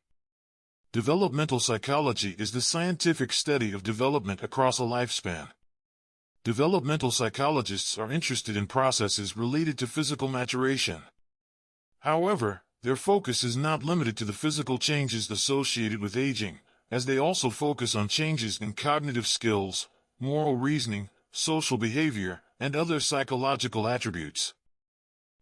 Developmental psychology is the scientific study of development across a lifespan. Developmental psychologists are interested in processes related to physical maturation. However, their focus is not limited to the physical changes associated with aging, as they also focus on changes in cognitive skills, moral reasoning, social behavior, and other psychological attributes.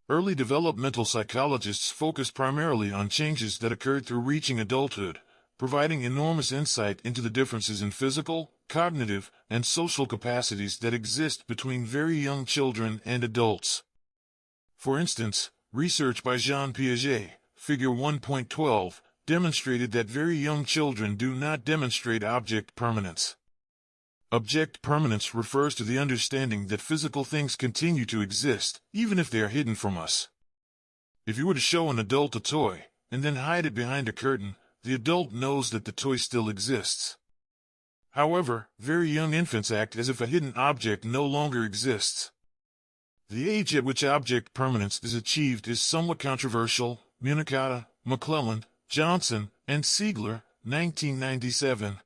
Early developmental psychologists focused primarily on changes that occurred through reaching adulthood, providing enormous insight into the differences in physical, cognitive, and social capacities that exist between very young children and adults. For instance, research by Jean Piaget, Figure 1.12, demonstrated that very young children do not demonstrate object permanence. Object permanence refers to the understanding that physical things continue to exist, even if they are hidden from us. If you were to show an adult a toy, and then hide it behind a curtain, the adult knows that the toy still exists. However, very young infants act as if a hidden object no longer exists. The age at which object permanence is achieved is somewhat controversial. Munakata, McClelland, Johnson, and Siegler, 1997.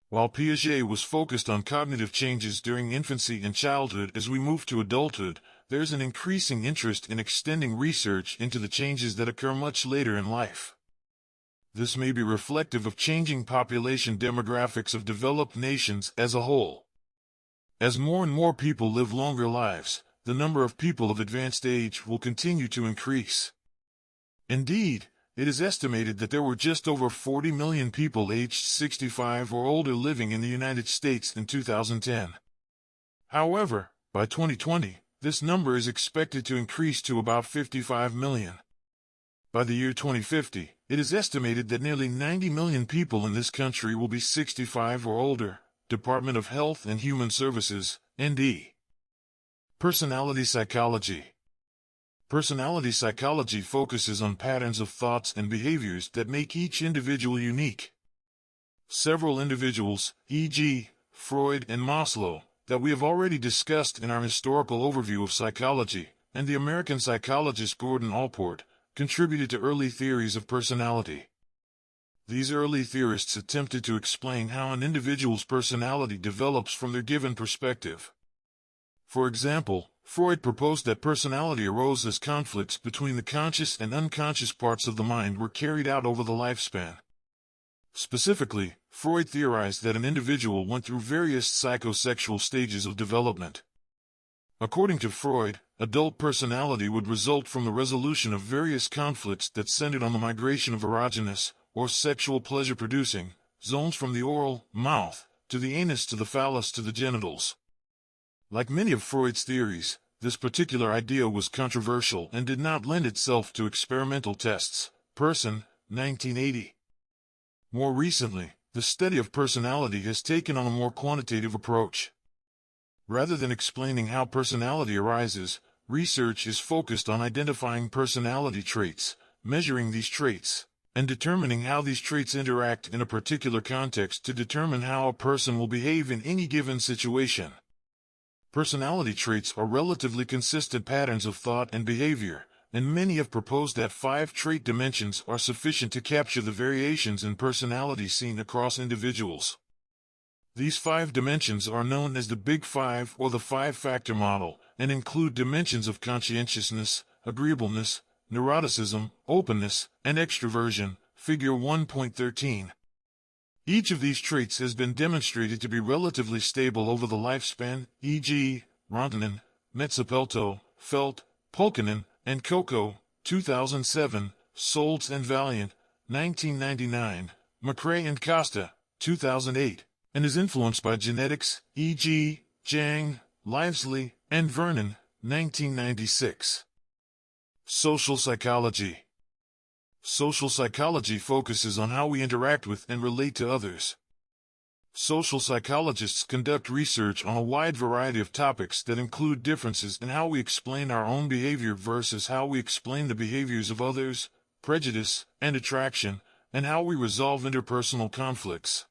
While Piaget was focused on cognitive changes during infancy and childhood, as we move to adulthood, there's an increasing interest in extending research into the changes that occur much later in life. This may be reflective of changing population demographics of developed nations as a whole. As more and more people live longer lives, the number of people of advanced age will continue to increase. Indeed, it is estimated that there were just over 40 million people aged 65 or older living in the United States in 2010. However, by 2020, this number is expected to increase to about 55 million. By the year 2050, it is estimated that nearly 90 million people in this country will be 65 or older. Department of Health and Human Services, ND. Personality psychology. Personality psychology focuses on patterns of thoughts and behaviors that make each individual unique. Several individuals, e.g., Freud and Maslow, that we have already discussed in our historical overview of psychology, and the American psychologist Gordon Allport, contributed to early theories of personality. These early theorists attempted to explain how an individual's personality develops from their given perspective. For example, Freud proposed that personality arose as conflicts between the conscious and unconscious parts of the mind were carried out over the lifespan. Specifically, Freud theorized that an individual went through various psychosexual stages of development. According to Freud, adult personality would result from the resolution of various conflicts that centered on the migration of erogenous, or sexual pleasure-producing, zones from the oral, mouth, to the anus to the phallus to the genitals. Like many of Freud's theories, this particular idea was controversial and did not lend itself to experimental tests. Person, 1980. More recently, the study of personality has taken on a more quantitative approach. Rather than explaining how personality arises, research is focused on identifying personality traits, measuring these traits, and determining how these traits interact in a particular context to determine how a person will behave in any given situation. Personality traits are relatively consistent patterns of thought and behavior, and many have proposed that 5 trait dimensions are sufficient to capture the variations in personality seen across individuals. These 5 dimensions are known as the Big Five or the 5-factor model, and include dimensions of conscientiousness, agreeableness, neuroticism, openness, and extroversion, Figure 1.13. Each of these traits has been demonstrated to be relatively stable over the lifespan, e.g., Rantanen, Metzapelto, Felt, Pulkkinen, and Coco, 2007, Solz and Valiant, 1999, McRae and Costa, 2008, and is influenced by genetics, e.g., Jang, Livesley, and Vernon, 1996. Social psychology. Social psychology focuses on how we interact with and relate to others. Social psychologists conduct research on a wide variety of topics that include differences in how we explain our own behavior versus how we explain the behaviors of others, prejudice and attraction, and how we resolve interpersonal conflicts.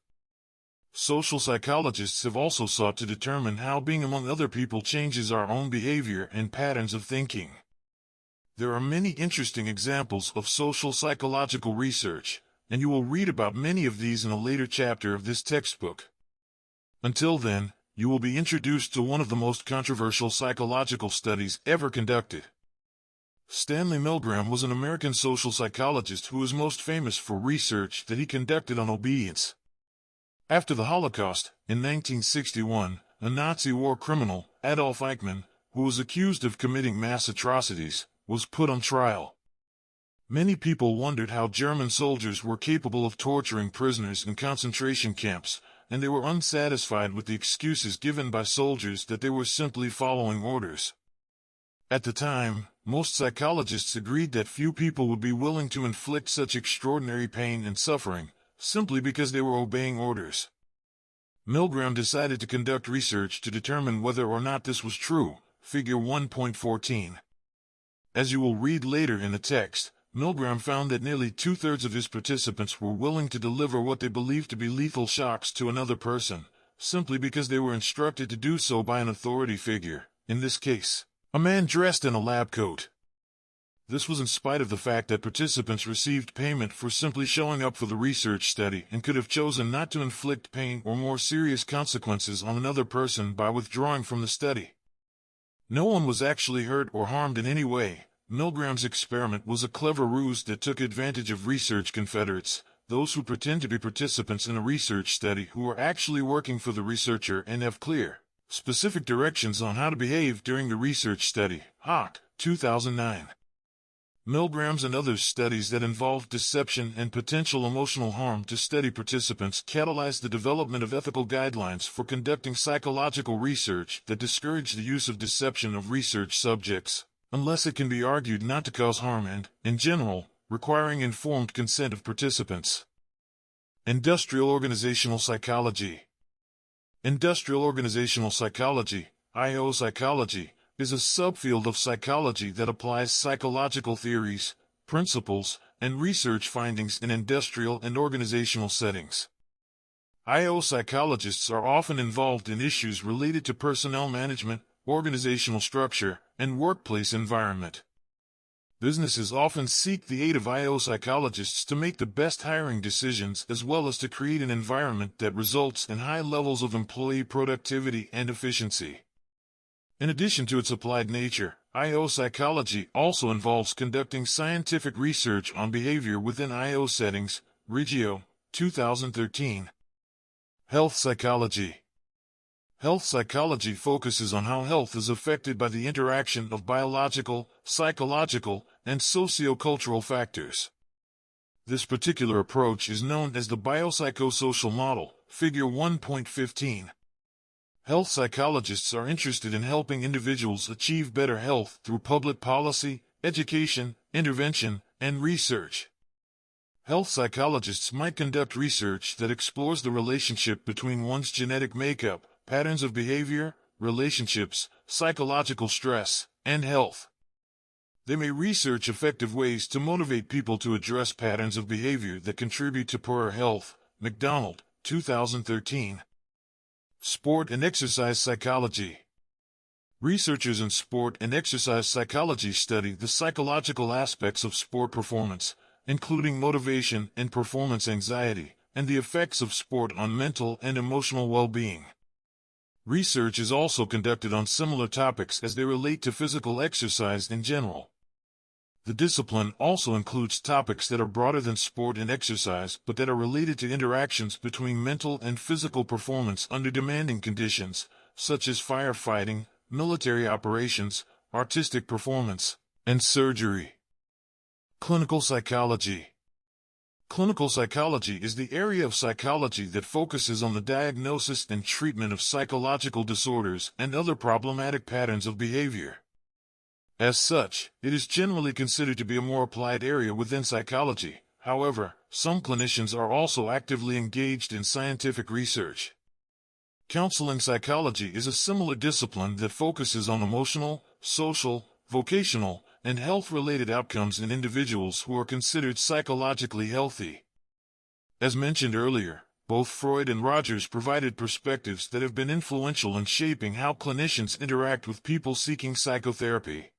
Social psychologists have also sought to determine how being among other people changes our own behavior and patterns of thinking. There are many interesting examples of social psychological research, and you will read about many of these in a later chapter of this textbook. Until then, you will be introduced to one of the most controversial psychological studies ever conducted. Stanley Milgram was an American social psychologist who is most famous for research that he conducted on obedience. After the Holocaust, in 1961, a Nazi war criminal, Adolf Eichmann, who was accused of committing mass atrocities, was put on trial. Many people wondered how German soldiers were capable of torturing prisoners in concentration camps, and they were unsatisfied with the excuses given by soldiers that they were simply following orders. At the time, most psychologists agreed that few people would be willing to inflict such extraordinary pain and suffering, simply because they were obeying orders. Milgram decided to conduct research to determine whether or not this was true, figure 1.14. As you will read later in the text, Milgram found that nearly two-thirds of his participants were willing to deliver what they believed to be lethal shocks to another person, simply because they were instructed to do so by an authority figure, in this case, a man dressed in a lab coat. This was in spite of the fact that participants received payment for simply showing up for the research study and could have chosen not to inflict pain or more serious consequences on another person by withdrawing from the study. No one was actually hurt or harmed in any way. Milgram's experiment was a clever ruse that took advantage of research confederates, those who pretend to be participants in a research study who are actually working for the researcher and have clear, specific directions on how to behave during the research study. Hock, 2009. Milgram's and others' studies that involved deception and potential emotional harm to study participants catalyzed the development of ethical guidelines for conducting psychological research that discourage the use of deception of research subjects, unless it can be argued not to cause harm and, in general, requiring informed consent of participants. Industrial Organizational Psychology. Industrial Organizational Psychology, I.O. Psychology, is a subfield of psychology that applies psychological theories, principles, and research findings in industrial and organizational settings. I.O. psychologists are often involved in issues related to personnel management, organizational structure, and workplace environment. Businesses often seek the aid of I.O. psychologists to make the best hiring decisions as well as to create an environment that results in high levels of employee productivity and efficiency. In addition to its applied nature, I.O. psychology also involves conducting scientific research on behavior within I.O. settings. Riggio, 2013. Health psychology. Health psychology focuses on how health is affected by the interaction of biological, psychological, and socio-cultural factors. This particular approach is known as the biopsychosocial model, figure 1.15. Health psychologists are interested in helping individuals achieve better health through public policy, education, intervention, and research. Health psychologists might conduct research that explores the relationship between one's genetic makeup, patterns of behavior, relationships, psychological stress, and health. They may research effective ways to motivate people to address patterns of behavior that contribute to poorer health. McDonald, 2013. Sport and exercise psychology. Researchers in sport and exercise psychology study the psychological aspects of sport performance, including motivation and performance anxiety, and the effects of sport on mental and emotional well-being. Research is also conducted on similar topics as they relate to physical exercise in general. The discipline also includes topics that are broader than sport and exercise but that are related to interactions between mental and physical performance under demanding conditions, such as firefighting, military operations, artistic performance, and surgery. Clinical psychology. Clinical psychology is the area of psychology that focuses on the diagnosis and treatment of psychological disorders and other problematic patterns of behavior. As such, it is generally considered to be a more applied area within psychology. However, some clinicians are also actively engaged in scientific research. Counseling psychology is a similar discipline that focuses on emotional, social, vocational, and health-related outcomes in individuals who are considered psychologically healthy. As mentioned earlier, both Freud and Rogers provided perspectives that have been influential in shaping how clinicians interact with people seeking psychotherapy.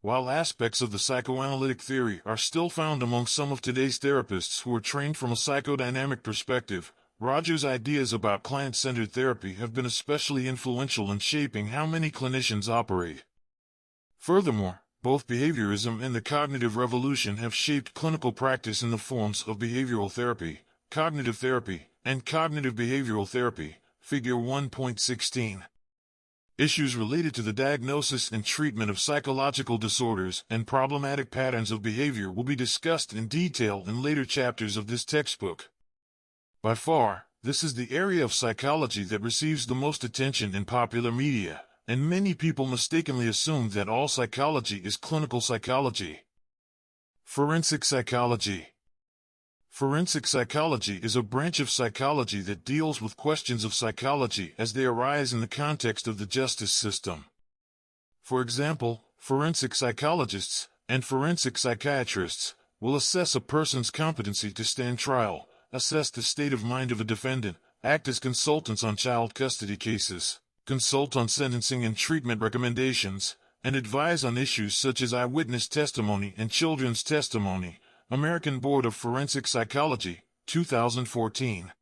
While aspects of the psychoanalytic theory are still found among some of today's therapists who are trained from a psychodynamic perspective, Rogers' ideas about client-centered therapy have been especially influential in shaping how many clinicians operate. Furthermore, both behaviorism and the cognitive revolution have shaped clinical practice in the forms of behavioral therapy, cognitive therapy, and cognitive behavioral therapy, Figure 1.16. Issues related to the diagnosis and treatment of psychological disorders and problematic patterns of behavior will be discussed in detail in later chapters of this textbook. By far, this is the area of psychology that receives the most attention in popular media, and many people mistakenly assume that all psychology is clinical psychology. Forensic psychology. Forensic psychology is a branch of psychology that deals with questions of psychology as they arise in the context of the justice system. For example, forensic psychologists and forensic psychiatrists will assess a person's competency to stand trial, assess the state of mind of a defendant, act as consultants on child custody cases, consult on sentencing and treatment recommendations, and advise on issues such as eyewitness testimony and children's testimony. American Board of Forensic Psychology, 2014.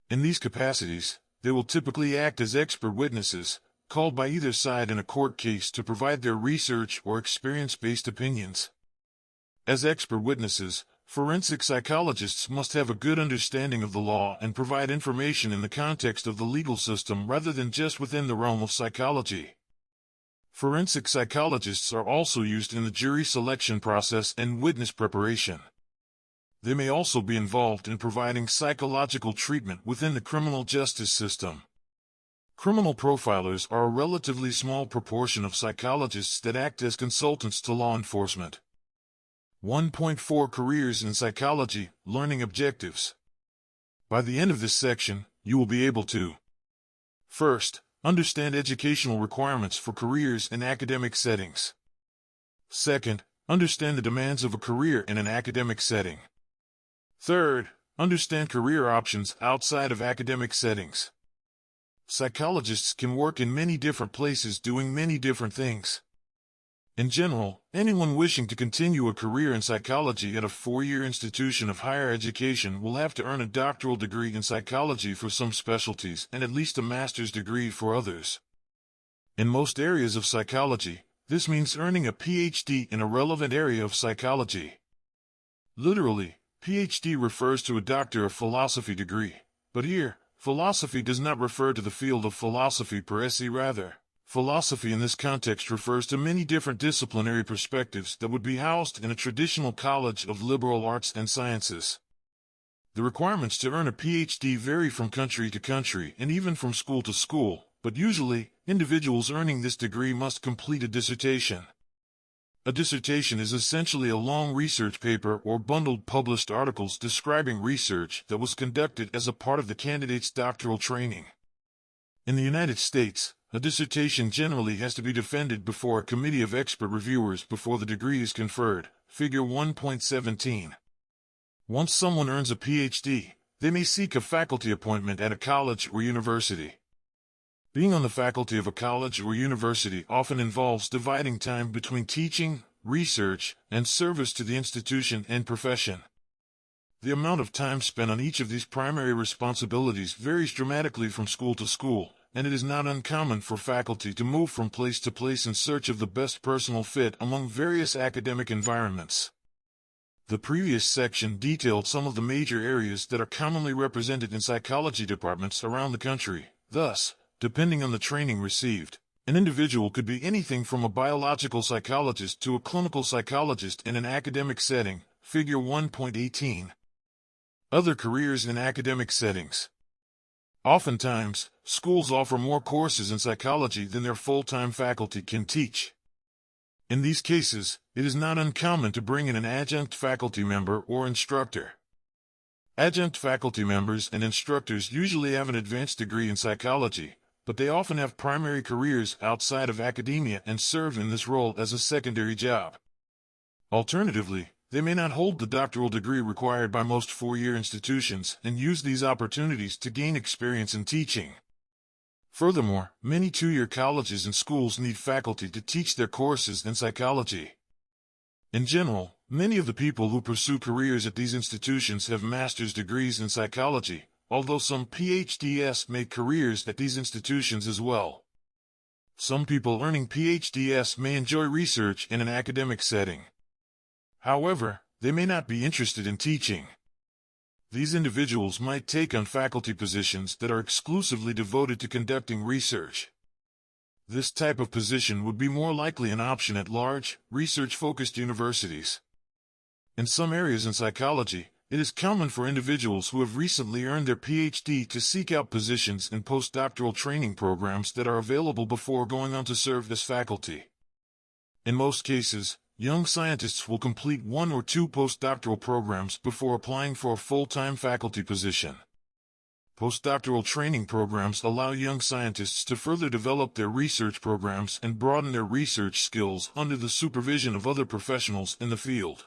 In these capacities, they will typically act as expert witnesses, called by either side in a court case to provide their research or experience-based opinions. As expert witnesses, forensic psychologists must have a good understanding of the law and provide information in the context of the legal system rather than just within the realm of psychology. Forensic psychologists are also used in the jury selection process and witness preparation. They may also be involved in providing psychological treatment within the criminal justice system. Criminal profilers are a relatively small proportion of psychologists that act as consultants to law enforcement. 1.4 Careers in Psychology, Learning Objectives. By the end of this section, you will be able to: first, understand educational requirements for careers in academic settings. Second, understand the demands of a career in an academic setting. Third, understand career options outside of academic settings. Psychologists can work in many different places doing many different things. In general, anyone wishing to continue a career in psychology at a 4-year institution of higher education will have to earn a doctoral degree in psychology for some specialties and at least a master's degree for others. In most areas of psychology, this means earning a PhD in a relevant area of psychology. Literally, PhD refers to a Doctor of Philosophy degree, but here, philosophy does not refer to the field of philosophy per se. Rather, philosophy in this context refers to many different disciplinary perspectives that would be housed in a traditional college of liberal arts and sciences. The requirements to earn a PhD vary from country to country and even from school to school, but usually, individuals earning this degree must complete a dissertation. A dissertation is essentially a long research paper or bundled published articles describing research that was conducted as a part of the candidate's doctoral training. In the United States, a dissertation generally has to be defended before a committee of expert reviewers before the degree is conferred, Figure 1.17. Once someone earns a PhD, they may seek a faculty appointment at a college or university. Being on the faculty of a college or university often involves dividing time between teaching, research, and service to the institution and profession. The amount of time spent on each of these primary responsibilities varies dramatically from school to school, and it is not uncommon for faculty to move from place to place in search of the best personal fit among various academic environments. The previous section detailed some of the major areas that are commonly represented in psychology departments around the country. Thus, depending on the training received, an individual could be anything from a biological psychologist to a clinical psychologist in an academic setting, Figure 1.18. Other careers in academic settings. Oftentimes, schools offer more courses in psychology than their full-time faculty can teach. In these cases, it is not uncommon to bring in an adjunct faculty member or instructor. Adjunct faculty members and instructors usually have an advanced degree in psychology, but they often have primary careers outside of academia and serve in this role as a secondary job. Alternatively, they may not hold the doctoral degree required by most four-year institutions and use these opportunities to gain experience in teaching. Furthermore, many two-year colleges and schools need faculty to teach their courses in psychology. In general, many of the people who pursue careers at these institutions have master's degrees in psychology, although some PhDs make careers at these institutions as well. Some people earning PhDs may enjoy research in an academic setting. However, they may not be interested in teaching. These individuals might take on faculty positions that are exclusively devoted to conducting research. This type of position would be more likely an option at large, research-focused universities. In some areas in psychology, it is common for individuals who have recently earned their PhD to seek out positions in postdoctoral training programs that are available before going on to serve as faculty. In most cases, young scientists will complete one or two postdoctoral programs before applying for a full-time faculty position. Postdoctoral training programs allow young scientists to further develop their research programs and broaden their research skills under the supervision of other professionals in the field.